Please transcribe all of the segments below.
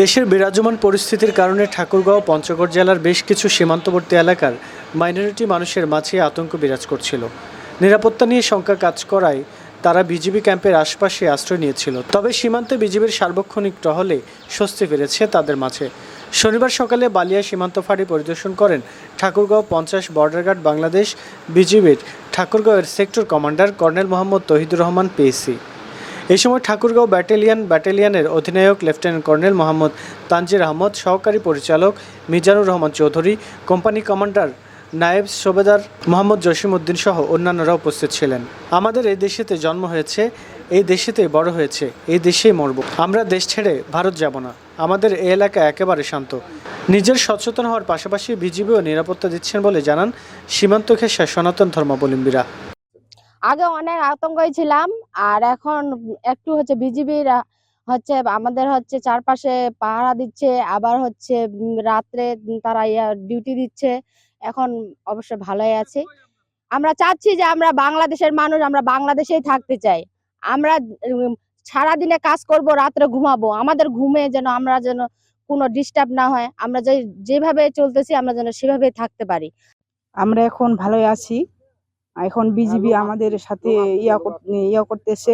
দেশের বিরাজমান পরিস্থিতির কারণে ঠাকুরগাঁও পঞ্চগড় জেলার বেশ কিছু সীমান্তবর্তী এলাকার মাইনরিটি মানুষের মাঝে আতঙ্ক বিরাজ করছিল। নিরাপত্তা নিয়ে শঙ্কা কাজ করায় তারা বিজিবি ক্যাম্পের আশপাশে আশ্রয় নিয়েছিল। তবে সীমান্তে বিজিবির সার্বক্ষণিক টহলে স্বস্তি ফিরেছে তাদের মাঝে। শনিবার সকালে বালিয়া সীমান্ত ফাঁড়ি পরিদর্শন করেন ঠাকুরগাঁও 50 বর্ডার গার্ড বাংলাদেশ বিজিবির ঠাকুরগাঁওয়ের sector commander colonel Mohammad Tohidur Rahman PSC. এই সময় ঠাকুরগাঁও ব্যাটালিয়নের অধিনায়ক লেফটেন্যান্ট কর্নেল মোহাম্মদ তানজির আহমদ, সহকারী পরিচালক মিজানুর রহমান চৌধুরী, কোম্পানি কমান্ডার নায়েব সুবেদার মোহাম্মদ জসিম উদ্দিন সহ অন্যান্যরা উপস্থিত ছিলেন। আমাদের এই দেশেতে জন্ম হয়েছে, এই দেশেতে বড় হয়েছে, এই দেশেই মরব। আমরা দেশ ছেড়ে ভারত যাব না। আমাদের এই এলাকা একেবারে শান্ত। নিজের সচেতন হওয়ার পাশাপাশি বিজিবিও নিরাপত্তা দিচ্ছেন বলে জানান সীমান্ত ঘেঁষা সনাতন ধর্মাবলম্বীরা। আগে অনেক আতঙ্কই ছিলাম, আর এখন একটু বিজিবির আমাদের চারপাশে পাহারা দিচ্ছে, আবার রাত্রে তারা ডিউটি দিচ্ছে। এখন অবশ্য ভালোই আছি। আমরা চাচ্ছি যে আমরা বাংলাদেশের মানুষ, আমরা বাংলাদেশেই থাকতে চাই। আমরা সারাদিনে কাজ করব, রাত্রে ঘুমাবো। আমাদের ঘুমে আমরা যেন কোনো ডিস্টার্ব না হয়। আমরা যেভাবে চলতেছি আমরা যেন সেভাবে থাকতে পারি। আমরা এখন ভালোই আছি। এখন বিজিবি আমাদের সাথে ইয়া করতেছে,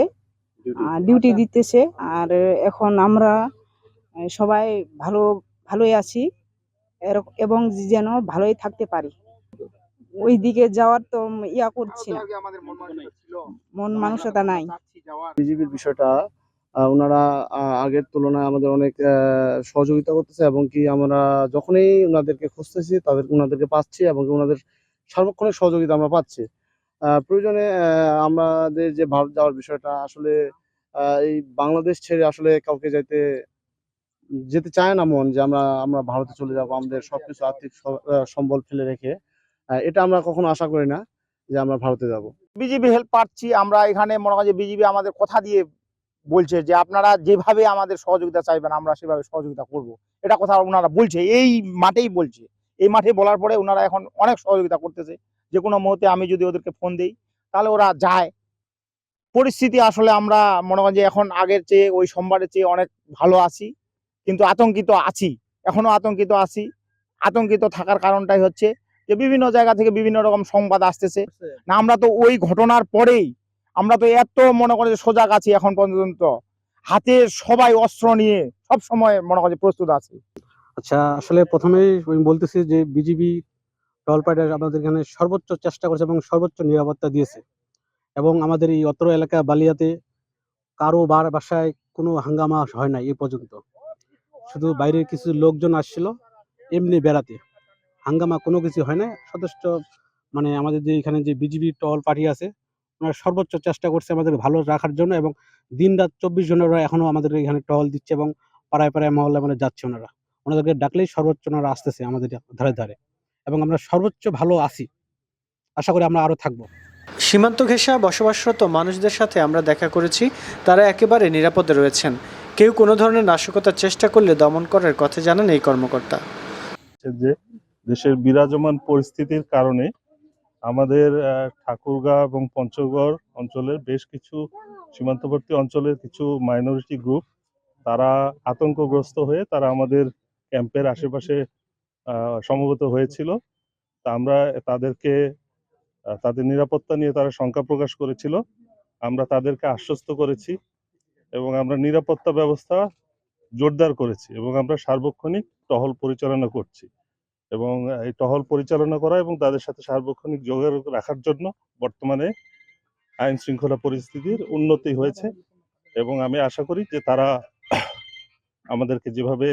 ডিউটি দিতেছে। আর এখন আমরা সবাই ভালোই আছি এবং যেন ভালোই থাকতে পারি। ওই দিকে যাওয়ার তো করছি না, মন মানসিকতা নাই। বিজিবির বিষয়টা ওনারা আগের তুলনায় আমাদের অনেক সহযোগিতা করতেছে, এবং কি আমরা যখনই ওনাদেরকে খুঁজতেছি ওনাদেরকে পাচ্ছি, এবং ওনাদের সার্বক্ষণিক সহযোগিতা আমরা পাচ্ছি। প্রয়োজনে আমাদের যে ভারত যাওয়ার বিষয়টা আসলে এই বাংলাদেশ ছেড়ে আসলে কাউকে যেতে চায় না মন, যে আমরা ভারতে চলে যাব আমাদের সবকিছু আর্থিক সম্বল ফেলে রেখে। এটা আমরা কখনো আশা করি না যে আমরা ভারতে যাব। বিজিবি হেল্প পাচ্ছি আমরা এখানে। মনে হয় যে বিজিবি আমাদের কথা দিয়ে বলছে যে আপনারা যেভাবে আমাদের সহযোগিতা চাইবেন আমরা সেভাবে সহযোগিতা করব। এটা কথা ওনারা বলছে, এই মাঠেই বলছে। এই মাঠে বলার পরে ওনারা এখন অনেক সহযোগিতা করতেছে। যে কোনো মুহূর্তে আমি যদি ওদেরকে ফোন দিই তাহলে ওরা যায়। পরিস্থিতি আসলে আমরা মনে হয় যে এখন আগের চেয়ে, ওই সোমবারের চেয়ে অনেক ভালো আছি, কিন্তু আতঙ্কিত আছি, এখনো আতঙ্কিত আছি। আতঙ্কিত থাকার কারণটাই হচ্ছে যে বিভিন্ন জায়গা থেকে বিভিন্ন রকম সংবাদ আসতেছে না। আমরা তো ওই ঘটনার পরেই আমরা তো এত মনে করে সজাগ আছি এখন পর্যন্ত। হাতে সবাই অস্ত্র নিয়ে সব সময় মনে করে প্রস্তুত আছে। আচ্ছা, আসলে প্রথমেই আমি বলতেছি যে বিজিবি টহল পার্টি আমাদের এখানে সর্বোচ্চ চেষ্টা করেছে এবং সর্বোচ্চ নিরাপত্তা দিয়েছে, এবং আমাদের এই অত্র এলাকা বালিয়াতে কারো বাসায় কোনো হাঙ্গামা হয় না এই পর্যন্ত। শুধু বাইরের কিছু লোকজন আসছিল এমনি বেড়াতে, হাঙ্গামা কোনো কিছু হয় না। যথেষ্ট আমাদের যে এখানে যে বিজিবি টহল পার্টি আছে, ওনারা সর্বোচ্চ চেষ্টা করছে আমাদের ভালো রাখার জন্য, এবং দিন রাত 24 জনেরা এখনো আমাদের এখানে টহল দিচ্ছে, এবং পাড়ায় পাড়ায় মহল্লায় যাচ্ছে। ওনাদেরকে ডাকলেই সর্বোচ্চ ওনারা আসতেছে আমাদের ধারে ধারে, এবং আমরা সর্বোচ্চ ভালো আছি। আশা করি আমরা আরো থাকবো। সীমান্ত ঘেঁষা বসবাসরত মানুষদের সাথে আমরা দেখা করেছি, তারা একেবারে নিরাপদে রয়েছেন। কেউ কোনো ধরনের নাশকতার চেষ্টা করলে দমন করার কথা জানান এই কর্মকর্তা। যে দেশের বিরাজমান পরিস্থিতির কারণে আমাদের ঠাকুরগাঁও এবং পঞ্চগড় অঞ্চলের বেশ কিছু সীমান্তবর্তী অঞ্চলের কিছু মাইনরিটি গ্রুপ তারা আতঙ্কগ্রস্ত হয়ে তারা আমাদের ক্যাম্পের আশেপাশে সমবেত হয়েছিল। তা আমরা তাদের নিরাপত্তা নিয়ে তারা শঙ্কা প্রকাশ করেছিল। আমরা তাদেরকে আশ্বস্ত করেছি এবং আমরা নিরাপত্তা ব্যবস্থা জোরদার করেছি, এবং আমরা সার্বক্ষণিক টহল পরিচালনা করছি। এবং এই টহল পরিচালনা করা এবং তাদের সাথে সার্বক্ষণিক যোগাযোগ রাখার জন্য বর্তমানে আইন শৃঙ্খলা পরিস্থিতির উন্নতি হয়েছে, এবং আমি আশা করি যে তারা আমাদেরকে যেভাবে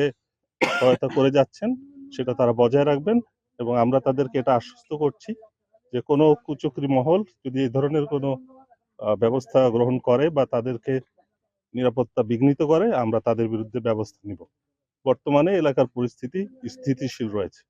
সহায়তা করে যাচ্ছেন সেটা তারা বজায় রাখবেন। এবং আমরা তাদেরকে এটা আশ্বস্ত করছি যে কোনো কুচক্রী মহল যদি এই ধরনের কোনো ব্যবস্থা গ্রহণ করে বা তাদেরকে নিরাপত্তা বিঘ্নিত করে, আমরা তাদের বিরুদ্ধে ব্যবস্থা নিব। বর্তমানে এলাকার পরিস্থিতি স্থিতিশীল রয়েছে।